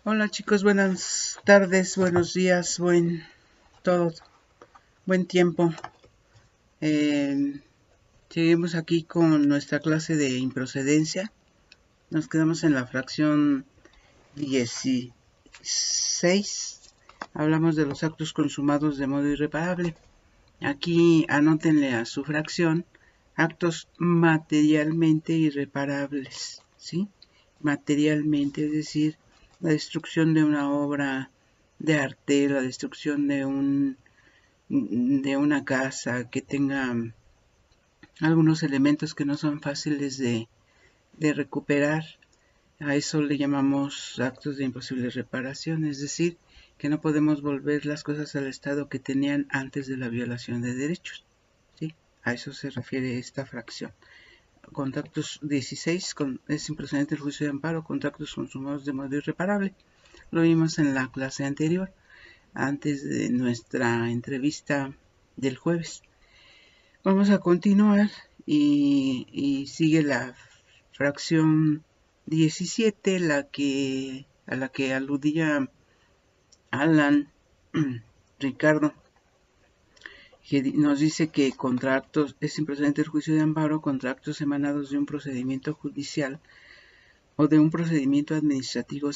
Hola chicos, buenas tardes, buenos días, buen tiempo. Seguimos aquí con nuestra clase de improcedencia. Nos quedamos en la fracción 16. Hablamos de los actos consumados de modo irreparable. Aquí anótenle a su fracción actos materialmente irreparables, ¿sí? Materialmente, es decir, la destrucción de una obra de arte, la destrucción de una casa que tenga algunos elementos que no son fáciles de recuperar. A eso le llamamos actos de imposible reparación, es decir, que no podemos volver las cosas al estado que tenían antes de la violación de derechos, ¿sí? A eso se refiere esta fracción. Contactos 16, es improcedente el juicio de amparo, contactos consumados de modo irreparable. Lo vimos en la clase anterior, antes de nuestra entrevista del jueves. Vamos a continuar y sigue la fracción 17, a la que aludía Alan Ricardo, que nos dice que contra actos es improcedente el juicio de amparo contra actos emanados de un procedimiento judicial o de un procedimiento administrativo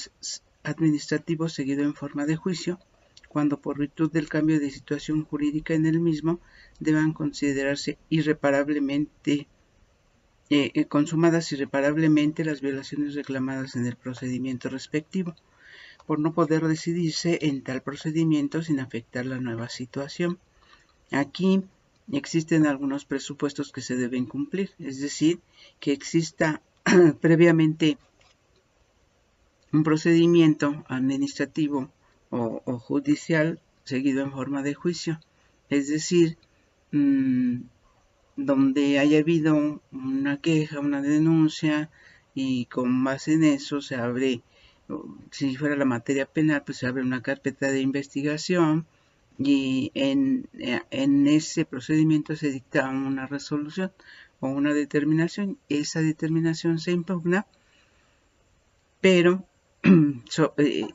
seguido en forma de juicio, cuando por virtud del cambio de situación jurídica en el mismo deban considerarse consumadas irreparablemente las violaciones reclamadas en el procedimiento respectivo, por no poder decidirse en tal procedimiento sin afectar la nueva situación. Aquí existen algunos presupuestos que se deben cumplir, es decir, que exista previamente un procedimiento administrativo o judicial seguido en forma de juicio, es decir, donde haya habido una queja, una denuncia, y con base en eso se abre, si fuera la materia penal, pues se abre una carpeta de investigación y en ese procedimiento se dicta una resolución o una determinación. Esa determinación se impugna, pero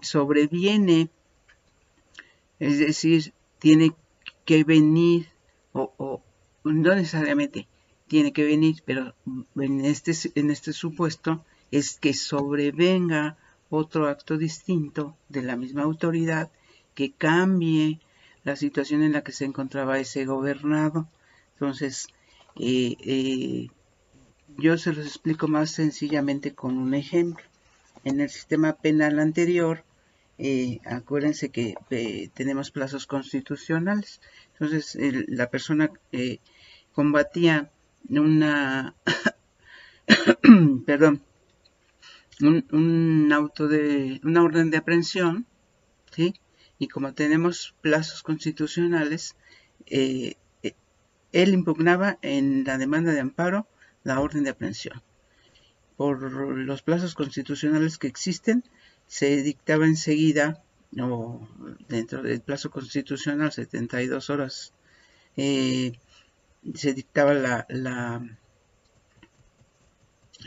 sobreviene, es decir, tiene que venir, o no necesariamente tiene que venir, pero en este supuesto es que sobrevenga otro acto distinto de la misma autoridad que cambie la situación en la que se encontraba ese gobernado. Entonces, yo se los explico más sencillamente con un ejemplo. En el sistema penal anterior, acuérdense que tenemos plazos constitucionales. Entonces, la persona combatía una, perdón, una orden de aprehensión, ¿sí? Y como tenemos plazos constitucionales, eh, él impugnaba en la demanda de amparo la orden de aprehensión. Por los plazos constitucionales que existen, se dictaba enseguida, o dentro del plazo constitucional, 72 horas, se dictaba el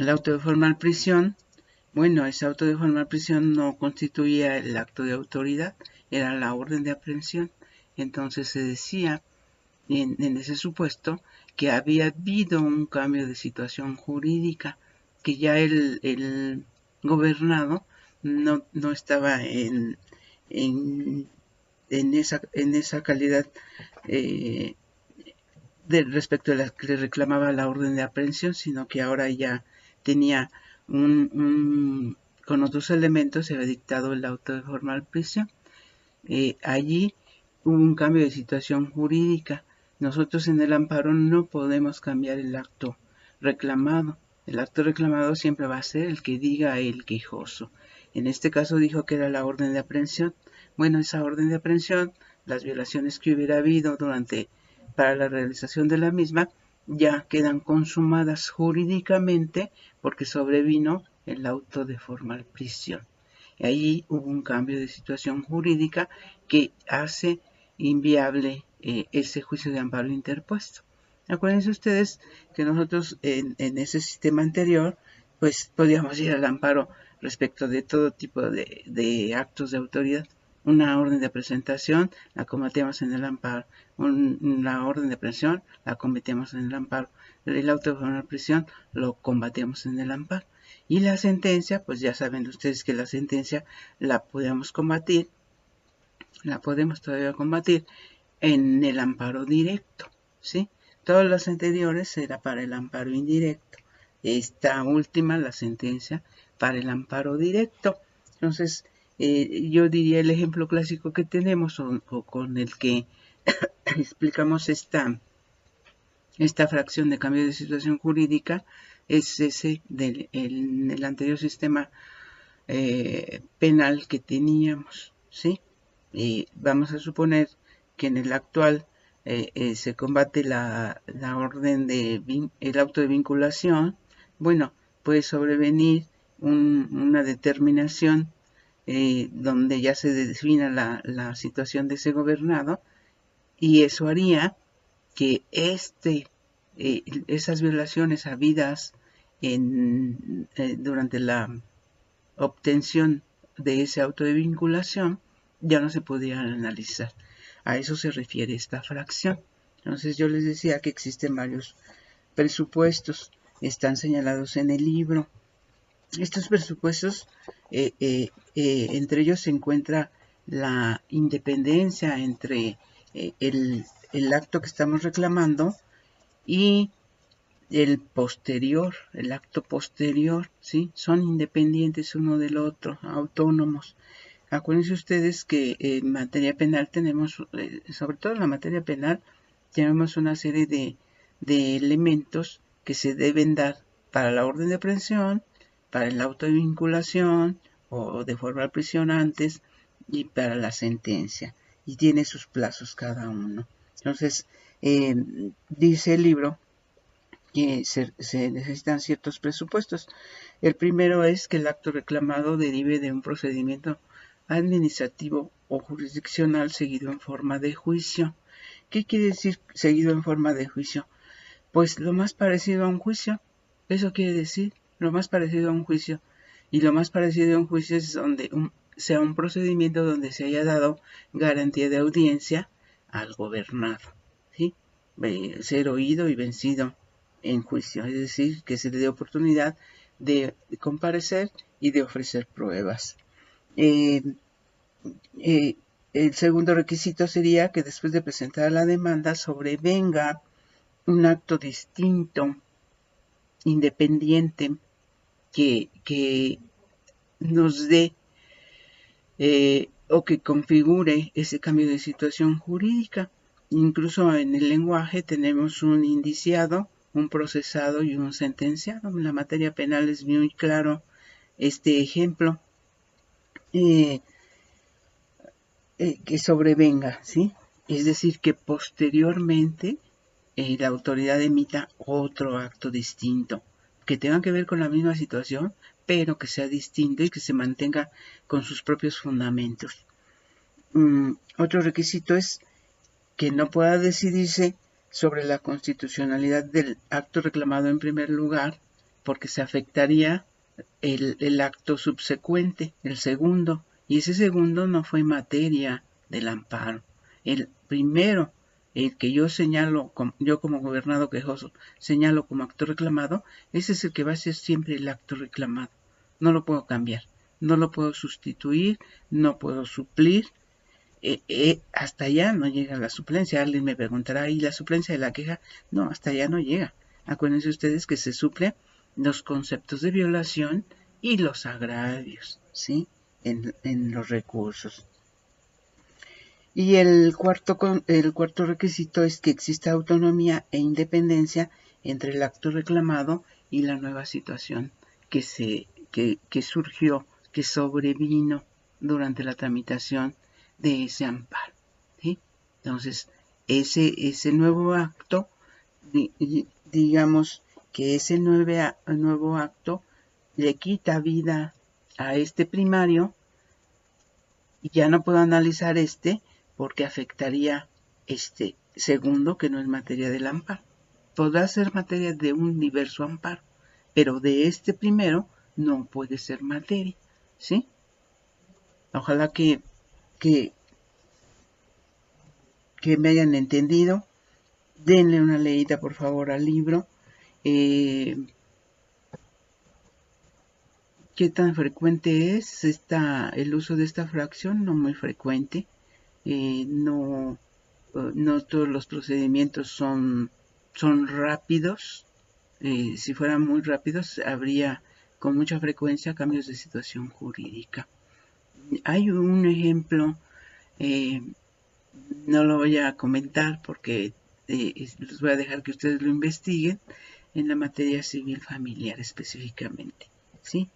auto de formal prisión. Bueno, ese auto de formal prisión no constituía el acto de autoridad, era la orden de aprehensión. Entonces se decía en ese supuesto que había habido un cambio de situación jurídica, que ya el gobernado no estaba en esa calidad respecto a la que le reclamaba la orden de aprehensión, sino que ahora ya tenía con otros elementos, se había dictado el auto de formal prisión. Allí hubo un cambio de situación jurídica. Nosotros en el amparo no podemos cambiar el acto reclamado. El acto reclamado siempre va a ser el que diga el quejoso. En este caso dijo que era la orden de aprehensión. Bueno, esa orden de aprehensión, las violaciones que hubiera habido para la realización de la misma, ya quedan consumadas jurídicamente porque sobrevino el auto de formal prisión. Allí hubo un cambio de situación jurídica que hace inviable ese juicio de amparo interpuesto. Acuérdense ustedes que nosotros en ese sistema anterior, pues podíamos ir al amparo respecto de todo tipo de actos de autoridad. Una orden de presentación la cometemos en el amparo, una orden de aprehensión la cometemos en el amparo, el auto de formal prisión lo combatemos en el amparo, y la sentencia, pues ya saben ustedes que la sentencia la podemos todavía combatir en el amparo directo, ¿sí? Todas las anteriores era para el amparo indirecto. Esta última, la sentencia, para el amparo directo. Entonces, yo diría el ejemplo clásico que tenemos o con el que explicamos esta fracción de cambio de situación jurídica es ese el anterior sistema penal que teníamos, ¿sí? Vamos a suponer que en el actual se combate la orden el auto de vinculación. Bueno, puede sobrevenir una determinación donde ya se defina la situación de ese gobernado, y eso haría que esas violaciones habidas durante la obtención de ese auto de vinculación ya no se podían analizar. A eso se refiere esta fracción. Entonces yo les decía que existen varios presupuestos, están señalados en el libro. Estos presupuestos, entre ellos se encuentra la independencia entre el acto que estamos reclamando y el acto posterior, ¿sí? Son independientes uno del otro, autónomos. Acuérdense ustedes que en materia penal tenemos, sobre todo en la materia penal, tenemos una serie de elementos que se deben dar para la orden de aprehensión, para el auto de vinculación o de formal prisión antes, y para la sentencia. Y tiene sus plazos cada uno. Entonces, dice el libro que se necesitan ciertos presupuestos. El primero es que el acto reclamado derive de un procedimiento administrativo o jurisdiccional seguido en forma de juicio. ¿Qué quiere decir seguido en forma de juicio? Pues lo más parecido a un juicio. Eso quiere decir lo más parecido a un juicio. Y lo más parecido a un juicio es donde sea un procedimiento donde se haya dado garantía de audiencia al gobernado, ¿sí? Ser oído y vencido en juicio, es decir, que se le dé oportunidad de comparecer y de ofrecer pruebas. El segundo requisito sería que después de presentar la demanda sobrevenga un acto distinto, independiente, que nos dé o que configure ese cambio de situación jurídica. Incluso en el lenguaje tenemos un indiciado, un procesado y un sentenciado. En la materia penal es muy claro este ejemplo. Que sobrevenga, ¿sí? Es decir, que posteriormente la autoridad emita otro acto distinto, que tenga que ver con la misma situación, pero que sea distinto y que se mantenga con sus propios fundamentos. Otro requisito es que no pueda decidirse sobre la constitucionalidad del acto reclamado en primer lugar, porque se afectaría el acto subsecuente, el segundo, y ese segundo no fue materia del amparo. El primero, el que yo señalo, yo como gobernado quejoso, señalo como acto reclamado, ese es el que va a ser siempre el acto reclamado. No lo puedo cambiar, no lo puedo sustituir, no puedo suplir. Hasta allá no llega la suplencia. Alguien me preguntará, ¿y la suplencia de la queja? No, hasta allá no llega. Acuérdense ustedes que se suple los conceptos de violación y los agravios, ¿sí? En los recursos. Y el cuarto requisito es que exista autonomía e independencia entre el acto reclamado y la nueva situación que surgió, que sobrevino durante la tramitación de ese amparo, ¿sí? Entonces, ese nuevo acto, digamos que ese nuevo acto le quita vida a este primario y ya no puedo analizar porque afectaría este segundo, que no es materia del amparo. Podrá ser materia de un diverso amparo, pero de este primero no puede ser materia. ¿sí? Ojalá que, que me hayan entendido. Denle una leída, por favor, al libro. ¿Qué tan frecuente es el uso de esta fracción? No muy frecuente. No todos los procedimientos son rápidos. Si fueran muy rápidos, habría con mucha frecuencia cambios de situación jurídica. Hay un ejemplo, no lo voy a comentar porque les voy a dejar que ustedes lo investiguen, en la materia civil familiar específicamente, ¿sí?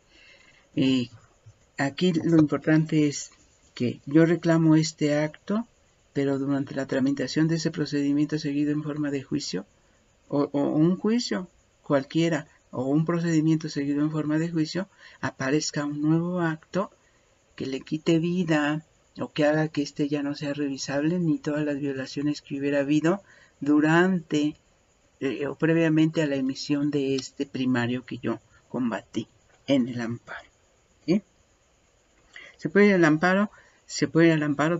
Aquí lo importante es que yo reclamo este acto, pero durante la tramitación de ese procedimiento seguido en forma de juicio, o un juicio cualquiera, o un procedimiento seguido en forma de juicio, aparezca un nuevo acto que le quite vida o que haga que este ya no sea revisable, ni todas las violaciones que hubiera habido durante o previamente a la emisión de este primario que yo combatí en el amparo. ¿Sí? Se puede ir al amparo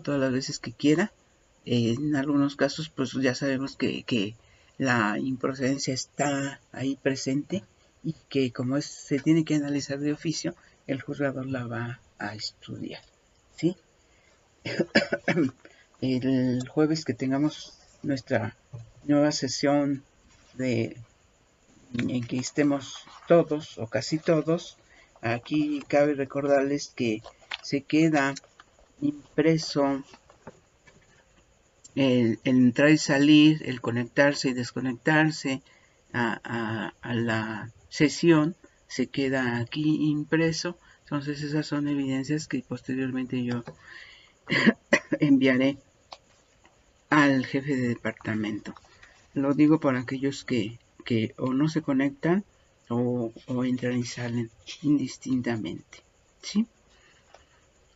todas las veces que quiera. En algunos casos, pues ya sabemos que la improcedencia está ahí presente y que como se tiene que analizar de oficio, el juzgador la va a estudiar. ¿Sí? El jueves que tengamos nuestra nueva sesión en que estemos todos o casi todos, aquí cabe recordarles que se queda impreso el entrar y salir, el conectarse y desconectarse a la sesión, se queda aquí impreso. Entonces esas son evidencias que posteriormente yo enviaré al jefe de departamento. Lo digo para aquellos que o no se conectan o entran y salen indistintamente. ¿Sí?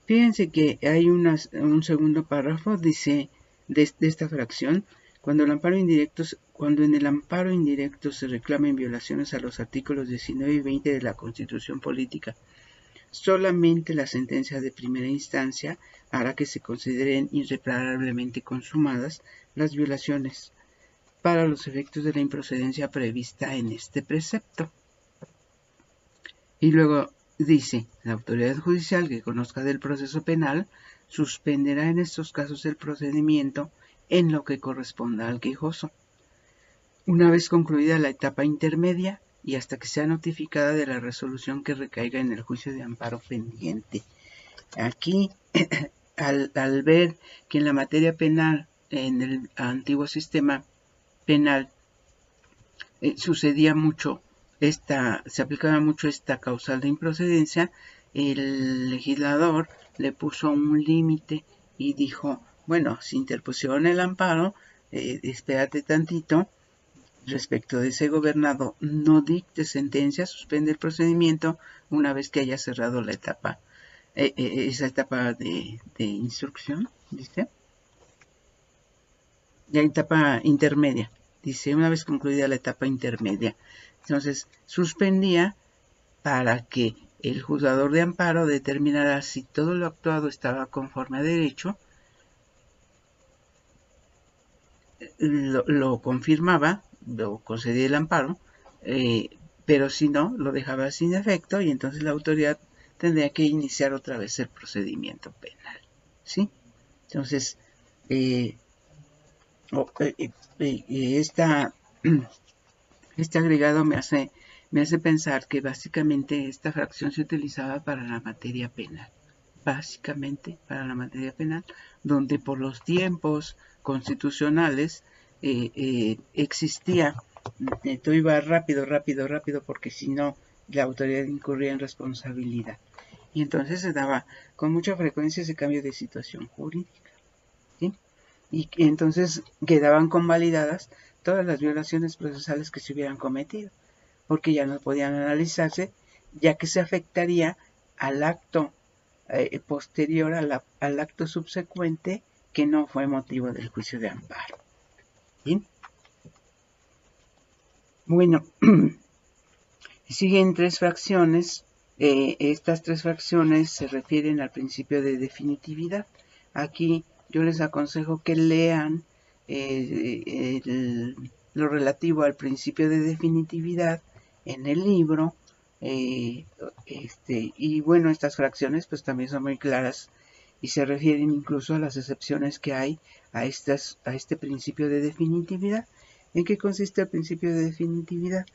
Fíjense que hay un segundo párrafo, dice, de esta fracción, cuando en el amparo indirecto se reclamen violaciones a los artículos 19 y 20 de la Constitución Política, solamente la sentencia de primera instancia hará que se consideren irreparablemente consumadas las violaciones para los efectos de la improcedencia prevista en este precepto. Y luego dice, la autoridad judicial que conozca del proceso penal suspenderá en estos casos el procedimiento en lo que corresponda al quejoso, una vez concluida la etapa intermedia y hasta que sea notificada de la resolución que recaiga en el juicio de amparo pendiente. Aquí, al ver que en la materia penal, en el antiguo sistema penal, sucedía mucho se aplicaba mucho esta causal de improcedencia, el legislador le puso un límite y dijo, bueno, si interpusieron el amparo, espérate tantito, respecto de ese gobernado, no dicte sentencia, suspende el procedimiento una vez que haya cerrado la etapa, esa etapa de instrucción, dice, la etapa intermedia. Dice, una vez concluida la etapa intermedia. Entonces, suspendía para que el juzgador de amparo determinara si todo lo actuado estaba conforme a derecho, lo confirmaba, lo concedía el amparo, pero si no, lo dejaba sin efecto y entonces la autoridad tendría que iniciar otra vez el procedimiento penal. ¿Sí? Entonces, este agregado me hace pensar que básicamente esta fracción se utilizaba para la materia penal. Básicamente para la materia penal, donde por los tiempos constitucionales existía, todo iba rápido, porque si no, la autoridad incurría en responsabilidad. Y entonces se daba con mucha frecuencia ese cambio de situación jurídica. ¿Sí? Y entonces quedaban convalidadas todas las violaciones procesales que se hubieran cometido, porque ya no podían analizarse, ya que se afectaría al acto posterior al acto subsecuente que no fue motivo del juicio de amparo. ¿Bien? Bueno, siguen tres fracciones Estas tres fracciones se refieren al principio de definitividad. Aquí yo les aconsejo que lean lo relativo al principio de definitividad en el libro. Y bueno, estas fracciones pues también son muy claras y se refieren incluso a las excepciones que hay a este principio de definitividad. ¿En qué consiste el principio de definitividad?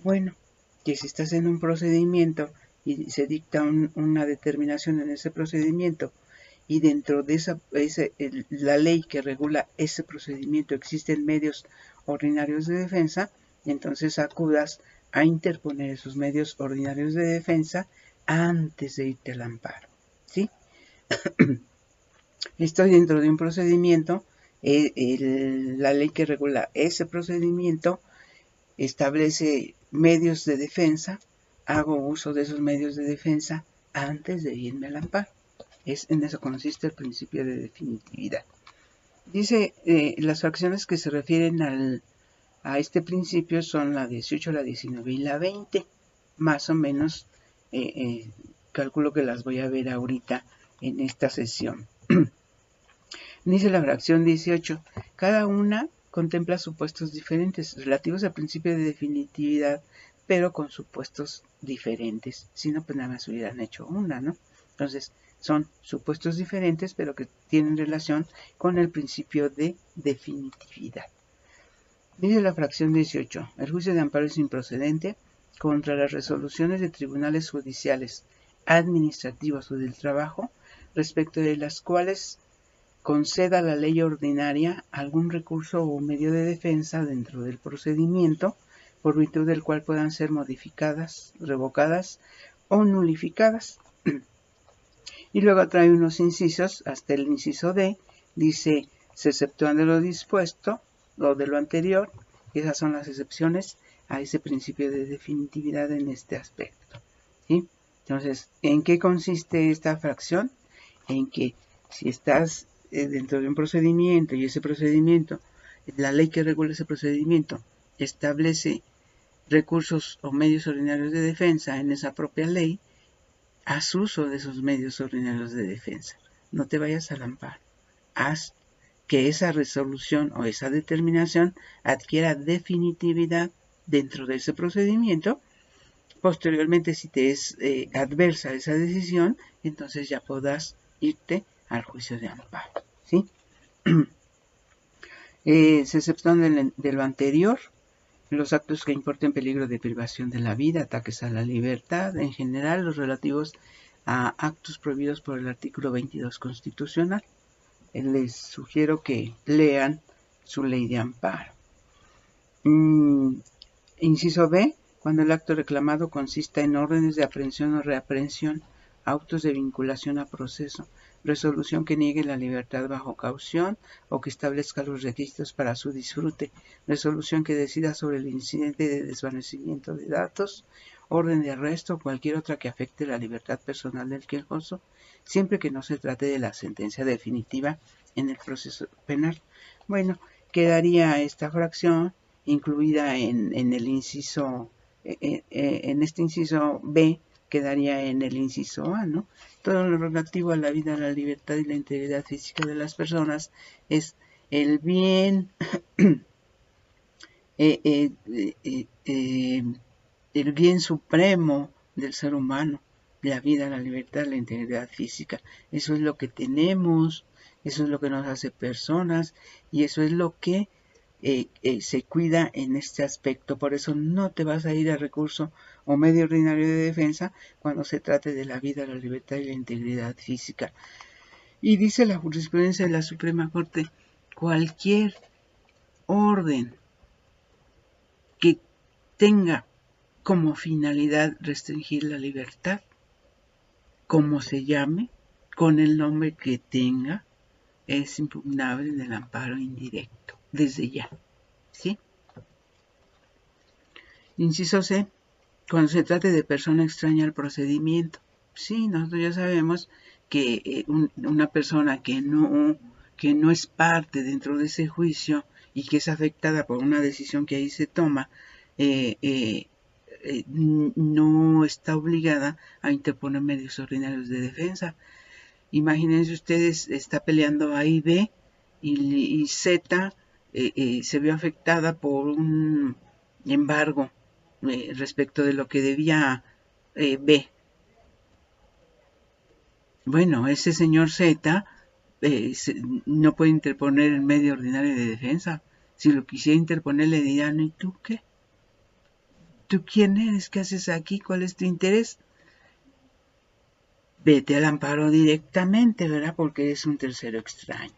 Bueno, que si estás en un procedimiento y se dicta una determinación en ese procedimiento y dentro de la ley que regula ese procedimiento existen medios ordinarios de defensa, entonces acudas a interponer esos medios ordinarios de defensa antes de irte al amparo, ¿sí? Estoy dentro de un procedimiento, la ley que regula ese procedimiento establece medios de defensa, hago uso de esos medios de defensa antes de irme al amparo. En eso consiste el principio de definitividad. Dice, las fracciones que se refieren a este principio son la 18, la 19 y la 20. Más o menos, calculo que las voy a ver ahorita en esta sesión. Dice la fracción 18, cada una contempla supuestos diferentes relativos al principio de definitividad, pero con supuestos diferentes. Si no, pues nada más hubieran hecho una, ¿no? Entonces, son supuestos diferentes, pero que tienen relación con el principio de definitividad. Dice la fracción 18, el juicio de amparo es improcedente contra las resoluciones de tribunales judiciales, administrativos o del trabajo, respecto de las cuales conceda la ley ordinaria algún recurso o medio de defensa dentro del procedimiento, por virtud del cual puedan ser modificadas, revocadas o nulificadas. Y luego trae unos incisos, hasta el inciso D, dice, se exceptúan de lo dispuesto, o de lo anterior, y esas son las excepciones a ese principio de definitividad en este aspecto, ¿sí? Entonces, ¿en qué consiste esta fracción? En que si estás dentro de un procedimiento y ese procedimiento, la ley que regula ese procedimiento establece recursos o medios ordinarios de defensa en esa propia ley, haz uso de esos medios ordinarios de defensa. No te vayas al amparo. Haz que esa resolución o esa determinación adquiera definitividad dentro de ese procedimiento. Posteriormente, si te es adversa esa decisión, entonces ya podrás irte al juicio de amparo, ¿sí? Se exceptúan de lo anterior los actos que importen peligro de privación de la vida, ataques a la libertad, en general los relativos a actos prohibidos por el artículo 22 constitucional. Les sugiero que lean su ley de amparo. Inciso B, cuando el acto reclamado consista en órdenes de aprehensión o reaprehensión, autos de vinculación a proceso, resolución que niegue la libertad bajo caución o que establezca los requisitos para su disfrute, resolución que decida sobre el incidente de desvanecimiento de datos, orden de arresto o cualquier otra que afecte la libertad personal del quejoso, siempre que no se trate de la sentencia definitiva en el proceso penal. Bueno, quedaría esta fracción incluida en el inciso, en este inciso B, quedaría en el inciso A, ¿no? Todo lo relativo a la vida, la libertad y la integridad física de las personas es el bien, el bien supremo del ser humano, la vida, la libertad, la integridad física. Eso es lo que tenemos, eso es lo que nos hace personas y eso es lo que se cuida en este aspecto. Por eso no te vas a ir a recurso o medio ordinario de defensa cuando se trate de la vida, la libertad y la integridad física. Y dice la jurisprudencia de la Suprema Corte, cualquier orden que tenga como finalidad restringir la libertad, como se llame, con el nombre que tenga, es impugnable en el amparo indirecto, desde ya, ¿sí? Inciso C, cuando se trate de persona extraña al procedimiento. Sí, nosotros ya sabemos que una persona que no es parte dentro de ese juicio y que es afectada por una decisión que ahí se toma, no está obligada a interponer medios ordinarios de defensa. Imagínense ustedes, está peleando A y B y Z se vio afectada por un embargo respecto de lo que debía B. Bueno, ese señor Z no puede interponer el medio ordinario de defensa. Si lo quisiera interponer, le dirán, ¿y tú qué? ¿Tú quién eres? ¿Qué haces aquí? ¿Cuál es tu interés? Vete al amparo directamente, ¿verdad? Porque es un tercero extraño.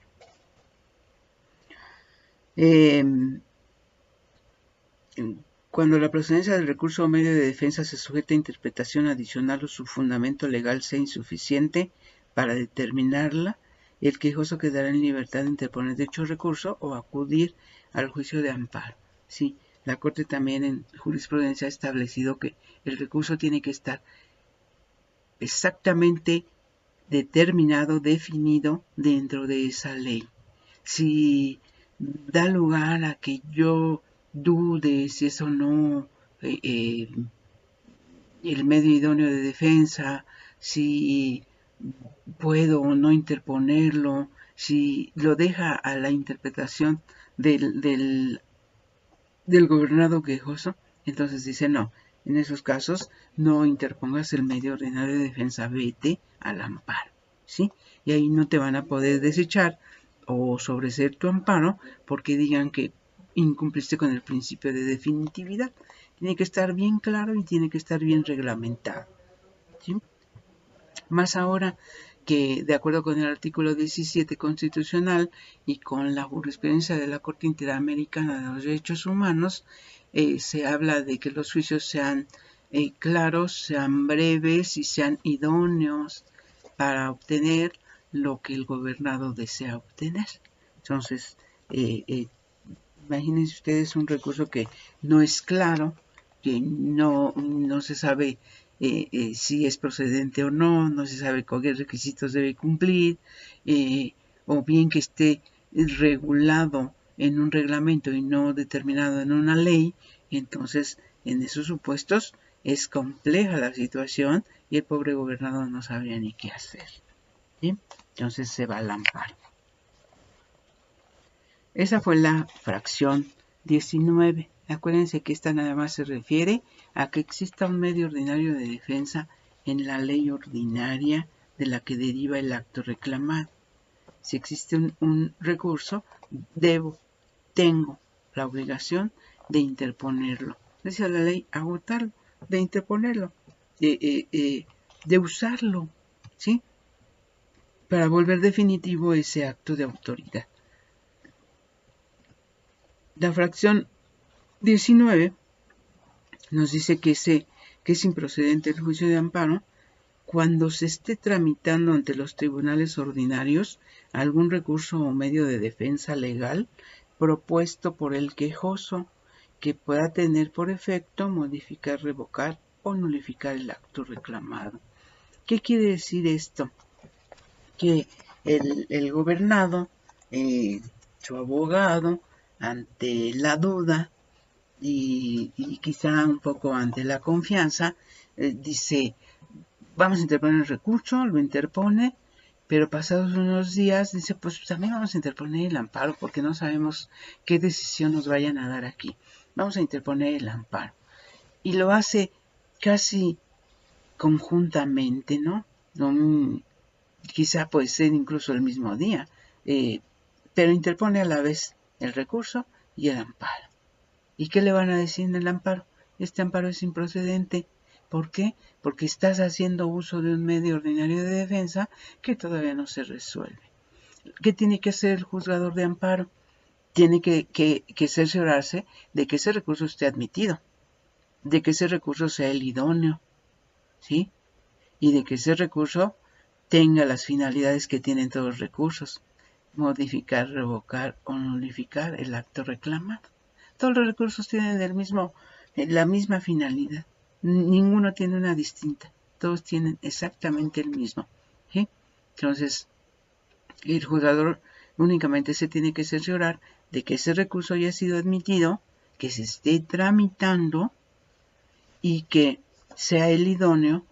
Cuando la procedencia del recurso o medio de defensa se sujeta a interpretación adicional o su fundamento legal sea insuficiente para determinarla, el quejoso quedará en libertad de interponer dicho recurso o acudir al juicio de amparo. Sí, la Corte también en jurisprudencia ha establecido que el recurso tiene que estar exactamente determinado, definido dentro de esa ley. Si da lugar a que yo dude si es o no el medio idóneo de defensa, si puedo o no interponerlo, si lo deja a la interpretación del gobernado quejoso, entonces dice no, en esos casos no interpongas el medio ordinario de defensa, vete al amparo, ¿sí? Y ahí no te van a poder desechar o sobreseer tu amparo porque digan que incumpliste con el principio de definitividad. Tiene que estar bien claro y tiene que estar bien reglamentado, ¿sí? Más ahora que, de acuerdo con el artículo 17 constitucional y con la jurisprudencia de la Corte Interamericana de los Derechos Humanos, se habla de que los juicios sean claros, sean breves y sean idóneos para obtener lo que el gobernado desea obtener. Entonces, imagínense ustedes un recurso que no es claro, que no se sabe si es procedente o no, no se sabe con qué requisitos debe cumplir, o bien que esté regulado en un reglamento y no determinado en una ley. Entonces, en esos supuestos es compleja la situación y el pobre gobernador no sabría ni qué hacer, ¿sí? Entonces se va al amparo. Esa fue la fracción 19. Acuérdense que esta nada más se refiere a que exista un medio ordinario de defensa en la ley ordinaria de la que deriva el acto reclamado. Si existe un recurso, tengo la obligación de interponerlo. Dice la ley, agotarlo, de interponerlo, de usarlo, ¿sí? Para volver definitivo ese acto de autoridad. La fracción 19 nos dice que es improcedente el juicio de amparo cuando se esté tramitando ante los tribunales ordinarios algún recurso o medio de defensa legal propuesto por el quejoso que pueda tener por efecto modificar, revocar o nulificar el acto reclamado. ¿Qué quiere decir esto? Que el gobernado, su abogado, ante la duda y quizá un poco ante la confianza, dice, vamos a interponer el recurso, lo interpone, pero pasados unos días dice, pues también vamos a interponer el amparo porque no sabemos qué decisión nos vayan a dar aquí. Vamos a interponer el amparo. Y lo hace casi conjuntamente, ¿no? Quizá puede ser incluso el mismo día, pero interpone a la vez el recurso y el amparo. ¿Y qué le van a decir en el amparo? Este amparo es improcedente. ¿Por qué? Porque estás haciendo uso de un medio ordinario de defensa que todavía no se resuelve. ¿Qué tiene que hacer el juzgador de amparo? Tiene que cerciorarse de que ese recurso esté admitido, de que ese recurso sea el idóneo, ¿sí? Y de que ese recurso tenga las finalidades que tienen todos los recursos: modificar, revocar o nulificar el acto reclamado. Todos los recursos tienen la misma finalidad. Ninguno tiene una distinta. Todos tienen exactamente el mismo, ¿sí? Entonces, el juzgador únicamente se tiene que cerciorar de que ese recurso haya sido admitido, que se esté tramitando y que sea el idóneo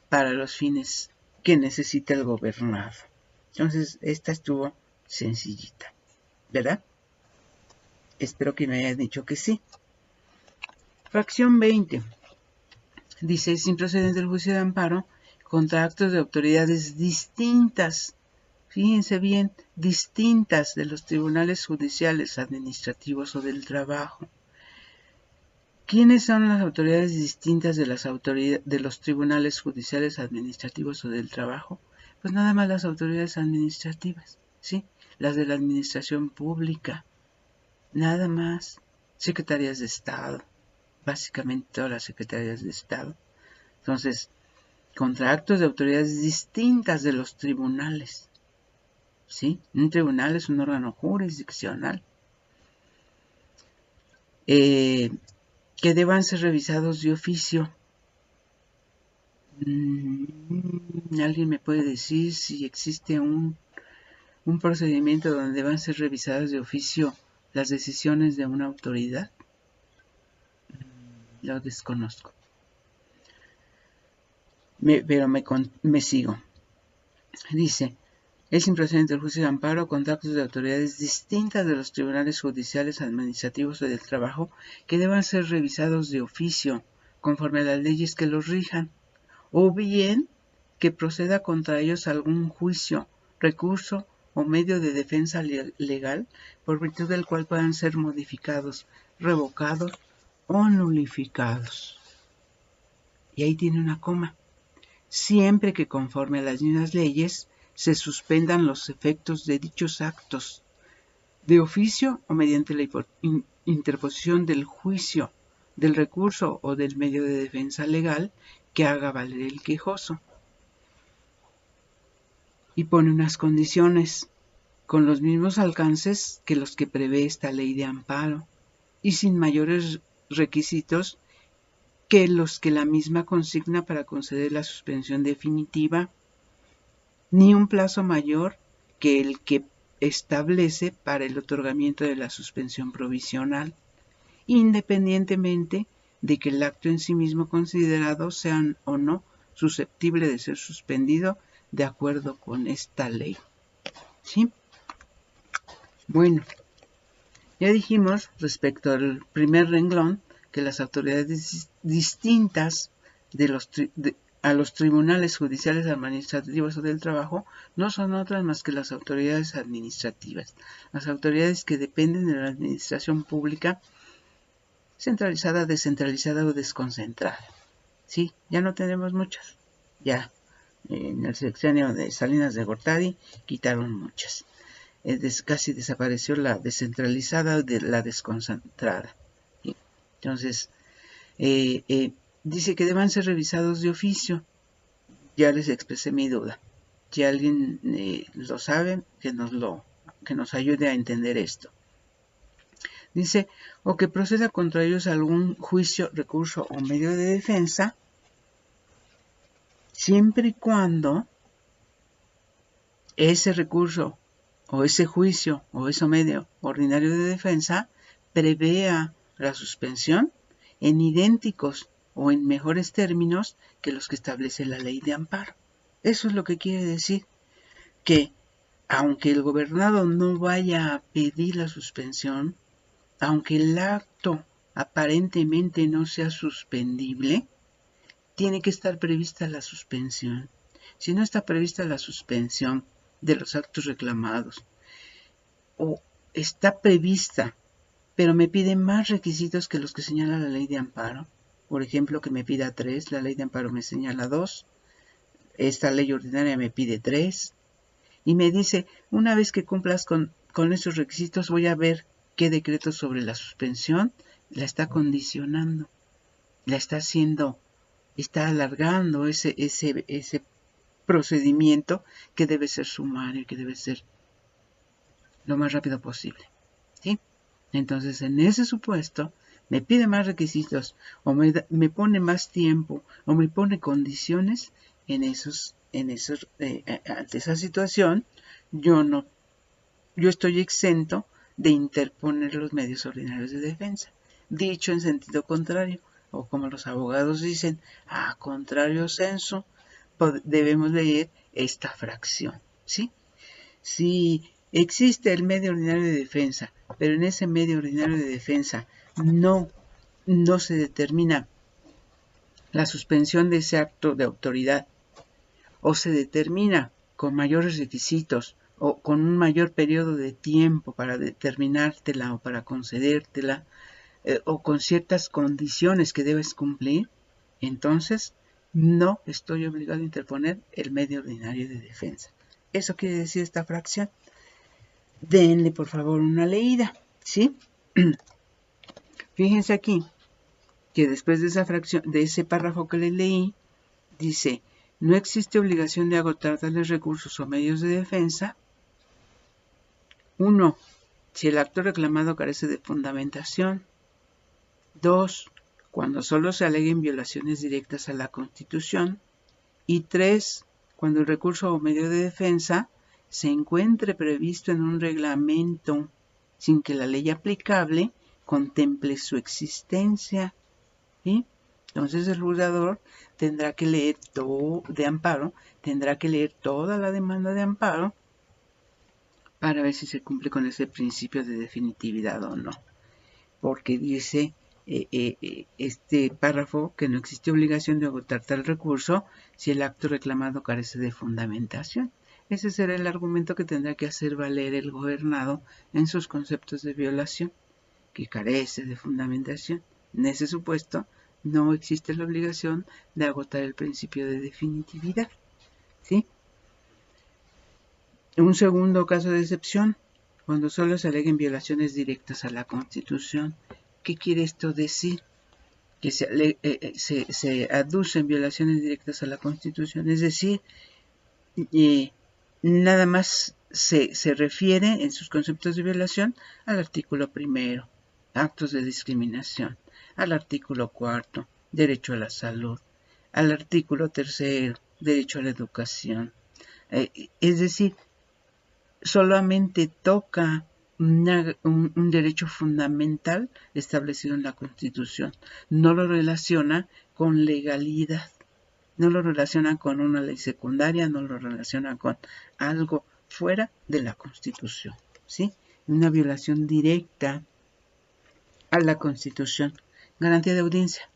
para los fines que necesita el gobernado. Entonces, esta estuvo sencillita, ¿verdad? Espero que me hayan dicho que sí. Fracción 20. Dice, es improcedente el juicio de amparo contra actos de autoridades distintas, fíjense bien, distintas de los tribunales judiciales, administrativos o del trabajo. ¿Quiénes son las autoridades distintas de los tribunales judiciales, administrativos o del trabajo? Pues nada más las autoridades administrativas, ¿sí? Las de la administración pública, nada más. Secretarías de Estado, básicamente todas las secretarías de Estado. Entonces, contra actos de autoridades distintas de los tribunales, ¿sí? Un tribunal es un órgano jurisdiccional. Que deban ser revisados de oficio. ¿Alguien me puede decir si existe un procedimiento donde deban ser revisadas de oficio las decisiones de una autoridad? Lo desconozco. Pero me sigo. Dice, es improcedente el juicio de amparo contra actos de autoridades distintas de los tribunales judiciales, administrativos o del trabajo que deban ser revisados de oficio conforme a las leyes que los rijan, o bien que proceda contra ellos algún juicio, recurso o medio de defensa legal por virtud del cual puedan ser modificados, revocados o nulificados. Y ahí tiene una coma. Siempre que conforme a las mismas leyes se suspendan los efectos de dichos actos, de oficio o mediante la interposición del juicio, del recurso o del medio de defensa legal que haga valer el quejoso. Y pone unas condiciones con los mismos alcances que los que prevé esta ley de amparo y sin mayores requisitos que los que la misma consigna para conceder la suspensión definitiva, ni un plazo mayor que el que establece para el otorgamiento de la suspensión provisional, independientemente de que el acto en sí mismo considerado sea o no susceptible de ser suspendido de acuerdo con esta ley. ¿Sí? Bueno, ya dijimos respecto al primer renglón que las autoridades distintas a los tribunales judiciales, administrativos o del trabajo no son otras más que las autoridades administrativas, las autoridades que dependen de la administración pública centralizada, descentralizada o desconcentrada. Sí, ya no tenemos muchas. Ya en el sexenio de Salinas de Gortari quitaron muchas. Casi desapareció la descentralizada de la desconcentrada. ¿Sí? Entonces, dice que deban ser revisados de oficio. Ya les expresé mi duda. Si alguien lo sabe, que nos ayude a entender esto. Dice, o que proceda contra ellos algún juicio, recurso o medio de defensa, siempre y cuando ese recurso o ese juicio o ese medio ordinario de defensa prevea la suspensión en idénticos o en mejores términos que los que establece la ley de amparo. Eso es lo que quiere decir, que aunque el gobernado no vaya a pedir la suspensión, aunque el acto aparentemente no sea suspendible, tiene que estar prevista la suspensión. Si no está prevista la suspensión de los actos reclamados, o está prevista, pero me pide más requisitos que los que señala la ley de amparo, por ejemplo, que me pida 3, la ley de amparo me señala 2, esta ley ordinaria me pide 3, y me dice, una vez que cumplas con esos requisitos, voy a ver qué decreto sobre la suspensión la está condicionando, la está haciendo, está alargando ese procedimiento que debe ser sumario, que debe ser lo más rápido posible. ¿Sí? Entonces, en ese supuesto, me pide más requisitos, o me pone más tiempo, o me pone condiciones ante esa situación, yo estoy exento de interponer los medios ordinarios de defensa. Dicho en sentido contrario, o como los abogados dicen, a contrario sensu, debemos leer esta fracción, ¿sí? Si existe el medio ordinario de defensa, pero en ese medio ordinario de defensa no se determina la suspensión de ese acto de autoridad, o se determina con mayores requisitos o con un mayor periodo de tiempo para determinártela o para concedértela, o con ciertas condiciones que debes cumplir, entonces no estoy obligado a interponer el medio ordinario de defensa. Eso quiere decir esta fracción. Denle por favor una leída, ¿sí? Fíjense aquí que después de esa fracción, de ese párrafo que les leí, dice: no existe obligación de agotar tales recursos o medios de defensa. 1. Si el acto reclamado carece de fundamentación. 2. Cuando solo se aleguen violaciones directas a la Constitución. Y 3. Cuando el recurso o medio de defensa se encuentre previsto en un reglamento sin que la ley aplicable contemple su existencia. ¿Sí? Entonces el juzgador tendrá que leer tendrá que leer toda la demanda de amparo para ver si se cumple con ese principio de definitividad o no. Porque dice este párrafo que no existe obligación de agotar tal recurso si el acto reclamado carece de fundamentación. Ese será el argumento que tendrá que hacer valer el gobernado en sus conceptos de violación, que carece de fundamentación. En ese supuesto, no existe la obligación de agotar el principio de definitividad, ¿sí? Un segundo caso de excepción, cuando solo se aleguen violaciones directas a la Constitución. ¿Qué quiere esto decir? Que se aducen violaciones directas a la Constitución, es decir, nada más se refiere en sus conceptos de violación al artículo 1, actos de discriminación, al artículo 4, derecho a la salud, al artículo 3, derecho a la educación. Es decir, solamente toca un derecho fundamental establecido en la Constitución. No lo relaciona con legalidad, no lo relaciona con una ley secundaria, no lo relaciona con algo fuera de la Constitución, ¿sí? Una violación directa a la Constitución. Garantía de audiencia,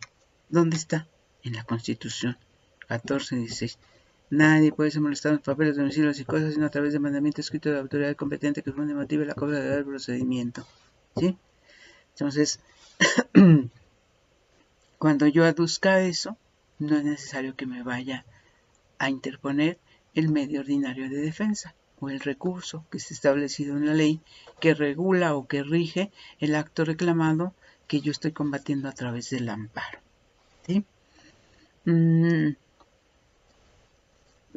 ¿dónde está? En la Constitución, 14:16. Nadie puede ser molestado en papeles, domicilios y cosas sino a través de mandamiento escrito de la autoridad competente que funde y motive la causa del procedimiento, ¿sí? Entonces, cuando yo aduzca eso, no es necesario que me vaya a interponer el medio ordinario de defensa o el recurso que está establecido en la ley que regula o que rige el acto reclamado que yo estoy combatiendo a través del amparo, ¿sí?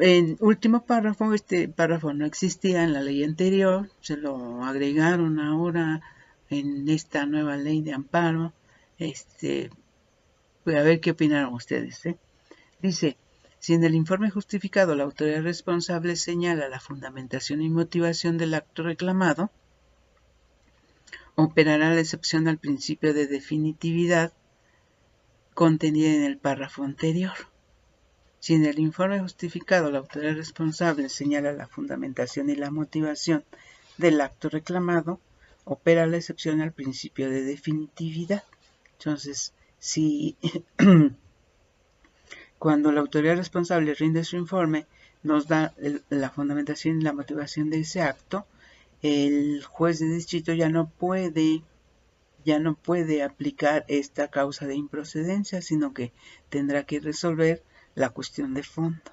En último párrafo, este párrafo no existía en la ley anterior, se lo agregaron ahora en esta nueva ley de amparo. Voy a ver qué opinaron ustedes, ¿eh? Dice: si en el informe justificado la autoridad responsable señala la fundamentación y motivación del acto reclamado, operará la excepción al principio de definitividad contenida en el párrafo anterior. Si en el informe justificado la autoridad responsable señala la fundamentación y la motivación del acto reclamado, opera la excepción al principio de definitividad. Entonces, si cuando la autoridad responsable rinde su informe, nos da la fundamentación y la motivación de ese acto, el juez de distrito ya no puede aplicar esta causa de improcedencia, sino que tendrá que resolver la cuestión de fondo,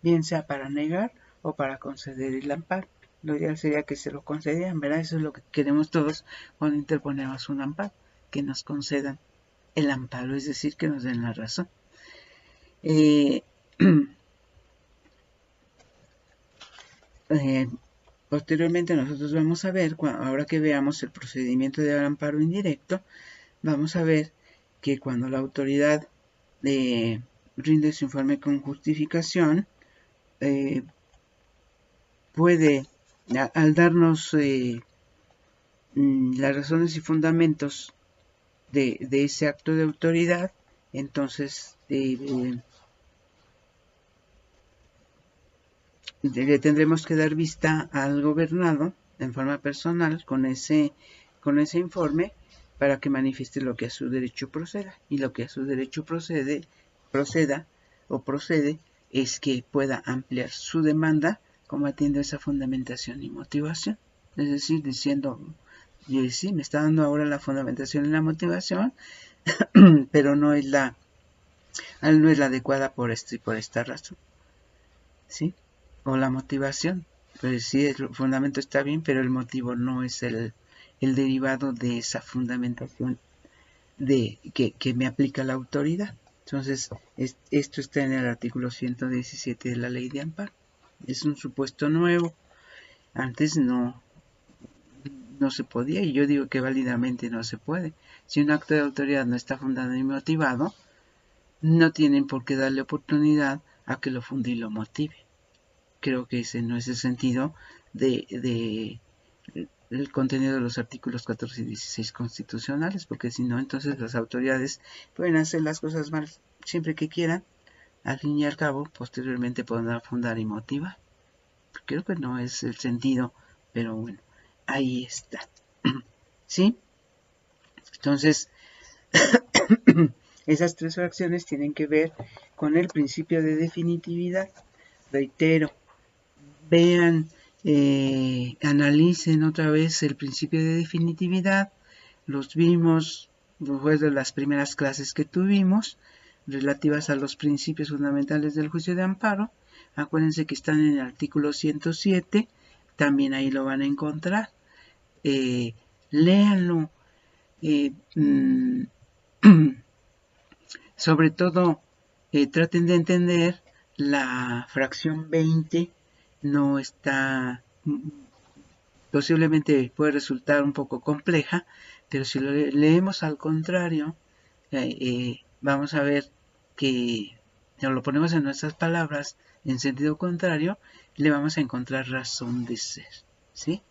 bien sea para negar o para conceder el amparo. Lo ideal sería que se lo concedieran, ¿verdad? Eso es lo que queremos todos cuando interponemos un amparo, que nos concedan el amparo, es decir, que nos den la razón. Posteriormente nosotros vamos a ver, ahora que veamos el procedimiento de amparo indirecto, vamos a ver que cuando la autoridad rinde su informe con justificación, puede, al darnos las razones y fundamentos de ese acto de autoridad, entonces le tendremos que dar vista al gobernado en forma personal con ese informe para que manifieste lo que a su derecho proceda, y lo que a su derecho procede es que pueda ampliar su demanda combatiendo esa fundamentación y motivación, es decir, diciendo, sí, me está dando ahora la fundamentación y la motivación, pero no es la adecuada por esto y por esta razón, ¿sí? O la motivación, pues sí, el fundamento está bien, pero el motivo no es el derivado de esa fundamentación que me aplica la autoridad. Entonces, esto está en el artículo 117 de la Ley de Amparo. Es un supuesto nuevo. Antes no se podía, y yo digo que válidamente no se puede. Si un acto de autoridad no está fundado y motivado, no tienen por qué darle oportunidad a que lo funde y lo motive. Creo que ese no es el sentido de el contenido de los artículos 14 y 16 constitucionales, porque si no, entonces las autoridades pueden hacer las cosas mal siempre que quieran, al fin y al cabo, posteriormente podrán fundar y motivar. Creo que no es el sentido, pero bueno, ahí está. ¿Sí? Entonces, esas tres fracciones tienen que ver con el principio de definitividad. Reitero, vean, analicen otra vez el principio de definitividad. Los vimos después de las primeras clases que tuvimos relativas a los principios fundamentales del juicio de amparo. Acuérdense que están en el artículo 107, también ahí lo van a encontrar. Léanlo. Sobre todo, traten de entender la fracción 20, no está, posiblemente puede resultar un poco compleja, pero si lo leemos al contrario, vamos a ver que si lo ponemos en nuestras palabras en sentido contrario, le vamos a encontrar razón de ser, ¿sí?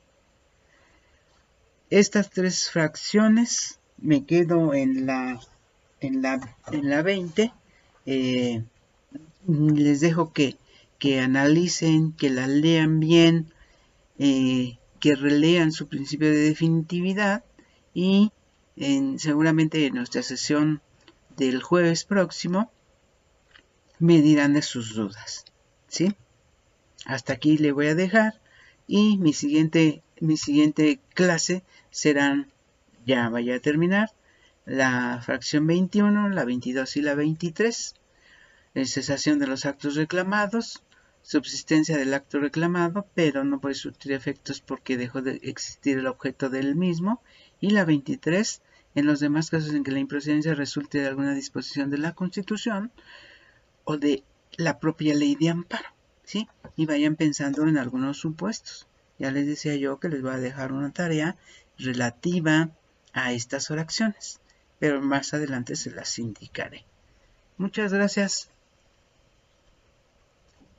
Estas tres fracciones, me quedo en la 20. Les dejo que analicen, que la lean bien, que relean su principio de definitividad, y seguramente en nuestra sesión del jueves próximo me dirán de sus dudas, ¿sí? Hasta aquí le voy a dejar, y mi siguiente clase serán, ya vaya a terminar, la fracción 21, la 22 y la 23, cesación de los actos reclamados, subsistencia del acto reclamado, pero no puede surtir efectos porque dejó de existir el objeto del mismo, y la 23, en los demás casos en que la improcedencia resulte de alguna disposición de la Constitución o de la propia ley de amparo, ¿sí? Y vayan pensando en algunos supuestos. Ya les decía yo que les voy a dejar una tarea relativa a estas fracciones, pero más adelante se las indicaré. Muchas gracias.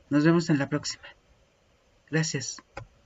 Nos vemos en la próxima. Gracias.